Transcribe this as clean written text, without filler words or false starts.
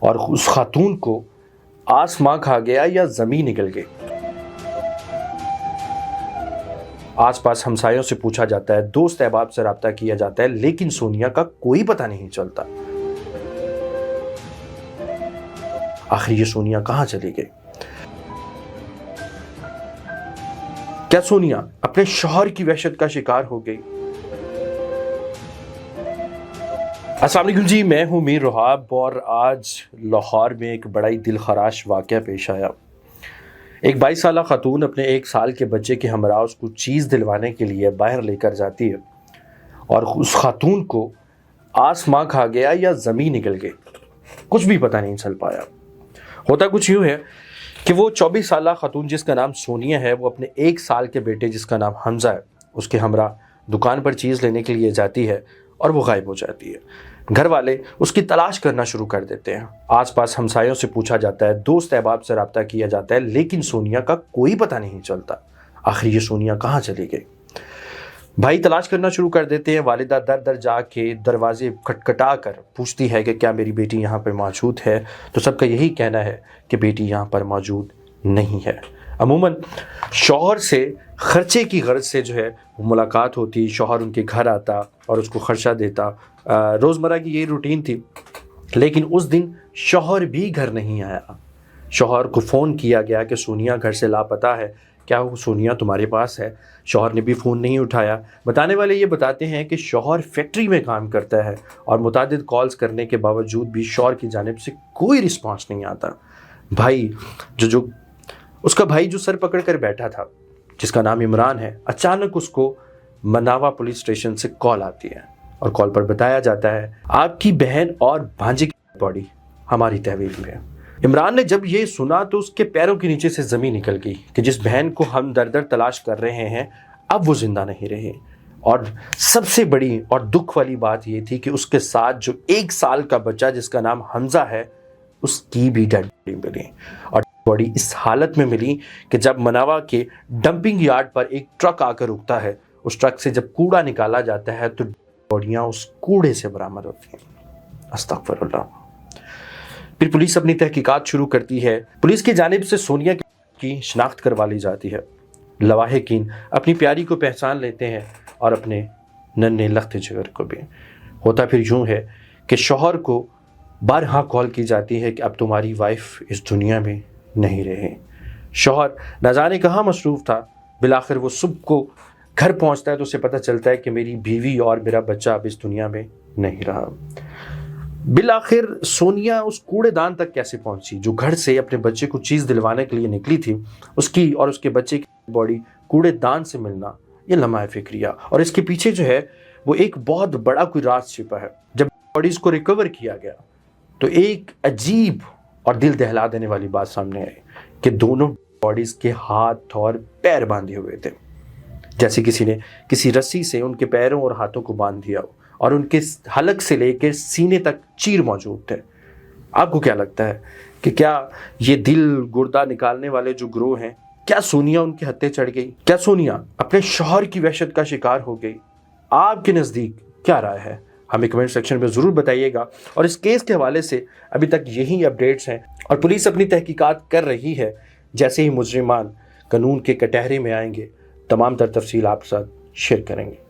اور اس خاتون کو آسماں کھا گیا یا زمین نکل گئی۔ آس پاس ہمسایوں سے پوچھا جاتا ہے، دوست احباب سے رابطہ کیا جاتا ہے، لیکن سونیا کا کوئی پتہ نہیں چلتا۔ آخر یہ سونیا کہاں چلی گئی؟ کیا سونیا اپنے شوہر کی وحشت کا شکار ہو گئی؟ السلام علیکم جی، میں ہوں میر رحاب اور آج لاہور میں ایک بڑا ہی دل خراش واقعہ پیش آیا۔ ایک 22 سالہ خاتون اپنے 1 سال کے بچے کے ہمراہ اس کو چیز دلوانے کے لیے باہر لے کر جاتی ہے اور اس خاتون کو آسماں کھا گیا یا زمین نکل گئی، کچھ بھی پتہ نہیں چل پایا۔ ہوتا کچھ یوں ہے کہ وہ 24 سالہ خاتون جس کا نام سونیا ہے، وہ اپنے 1 سال کے بیٹے جس کا نام حمزہ ہے، اس کے ہمراہ دکان پر چیز لینے کے لیے جاتی ہے اور وہ غائب ہو جاتی ہے۔ گھر والے اس کی تلاش کرنا شروع کر دیتے ہیں۔ آس پاس ہمسایوں سے پوچھا جاتا ہے، دوست احباب سے رابطہ کیا جاتا ہے، لیکن سونیا کا کوئی پتہ نہیں چلتا۔ آخر یہ سونیا کہاں چلی گئی؟ بھائی تلاش کرنا شروع کر دیتے ہیں۔ والدہ در در جا کے دروازے کھٹکھٹا کر پوچھتی ہے کہ کیا میری بیٹی یہاں پہ موجود ہے، تو سب کا یہی کہنا ہے کہ بیٹی یہاں پر موجود نہیں ہے۔ عموماً شوہر سے خرچے کی غرض سے جو ہے وہ ملاقات ہوتی، شوہر ان کے گھر آتا اور اس کو خرچہ دیتا۔ روزمرہ کی یہی روٹین تھی، لیکن اس دن شوہر بھی گھر نہیں آیا۔ شوہر کو فون کیا گیا کہ سونیا گھر سے لاپتہ ہے، کیا وہ سونیا تمہارے پاس ہے؟ شوہر نے بھی فون نہیں اٹھایا۔ بتانے والے یہ بتاتے ہیں کہ شوہر فیکٹری میں کام کرتا ہے اور متعدد کالز کرنے کے باوجود بھی شوہر کی جانب سے کوئی رسپانس نہیں آتا۔ بھائی اس کا بھائی جو سر پکڑ کر بیٹھا تھا، جس کا نام عمران ہے، اچانک اس کو مناوا پولیس اسٹیشن سے کال آتی ہے اور کال پر بتایا جاتا ہے آپ کی بہن اور بھانجے کی باڈی ہماری تحویل میں ہے۔ عمران نے جب یہ سنا تو اس کے پیروں کے نیچے سے زمین نکل گئی کہ جس بہن کو ہم در در تلاش کر رہے ہیں اب وہ زندہ نہیں رہی۔ اور سب سے بڑی اور دکھ والی بات یہ تھی کہ اس کے ساتھ جو 1 سال کا بچہ جس کا نام حمزہ ہے، اس کی بھی ڈیڈ باڈی ملی، اور باڈی اس حالت میں ملی کہ جب مناوا کے ڈمپنگ یارڈ پر ایک ٹرک آ کر رکتا ہے، اس ٹرک سے جب کوڑا نکالا جاتا ہے تو باڈیاں اس کوڑے سے برآمد ہوتی ہیں۔ استغفر اللہ۔ پھر پولیس اپنی تحقیقات شروع کرتی ہے۔ پولیس کی جانب سے سونیا کی شناخت کروا لی جاتی ہے۔ لواحقین اپنی پیاری کو پہچان لیتے ہیں اور اپنے ننھے لخت جگر کو بھی۔ ہوتا پھر یوں ہے کہ شوہر کو بارہا کال کی جاتی ہے کہ اب تمہاری وائف اس دنیا میں نہیں رہے۔ شوہر نہ جانے کہاں مصروف تھا۔ بالآخر وہ صبح کو گھر پہنچتا ہے تو اسے پتہ چلتا ہے کہ میری بیوی اور میرا بچہ اب اس دنیا میں نہیں رہا۔ بالآخر سونیا اس کوڑے دان تک کیسے پہنچی جو گھر سے اپنے بچے کو چیز دلوانے کے لیے نکلی تھی؟ اس کی اور اس کے بچے کی باڈی کوڑے دان سے ملنا یہ لمحہ فکریہ، اور اس کے پیچھے جو ہے وہ ایک بہت بڑا کوئی راز چھپا ہے۔ جب باڈیز کو ریکور کیا گیا تو ایک عجیب اور دل دہلا دینے والی بات سامنے آئی کہ دونوں باڈیز کے ہاتھ اور پیر باندھے ہوئے تھے، جیسے کسی نے کسی رسی سے ان کے پیروں اور ہاتھوں کو باندھ دیا ہو، اور ان کے حلق سے لے کے سینے تک چیر موجود تھے۔ آپ کو کیا لگتا ہے کہ کیا یہ دل گردہ نکالنے والے جو گروہ ہیں، کیا سونیا ان کے ہتھے چڑھ گئی؟ کیا سونیا اپنے شوہر کی وحشت کا شکار ہو گئی؟ آپ کے نزدیک کیا رائے ہے؟ ہمیں کمنٹ سیکشن میں ضرور بتائیے گا۔ اور اس کیس کے حوالے سے ابھی تک یہی اپڈیٹس ہیں، اور پولیس اپنی تحقیقات کر رہی ہے۔ جیسے ہی مجرمان قانون کے کٹہرے میں آئیں گے، تمام تر تفصیل آپ ساتھ شیئر کریں گے۔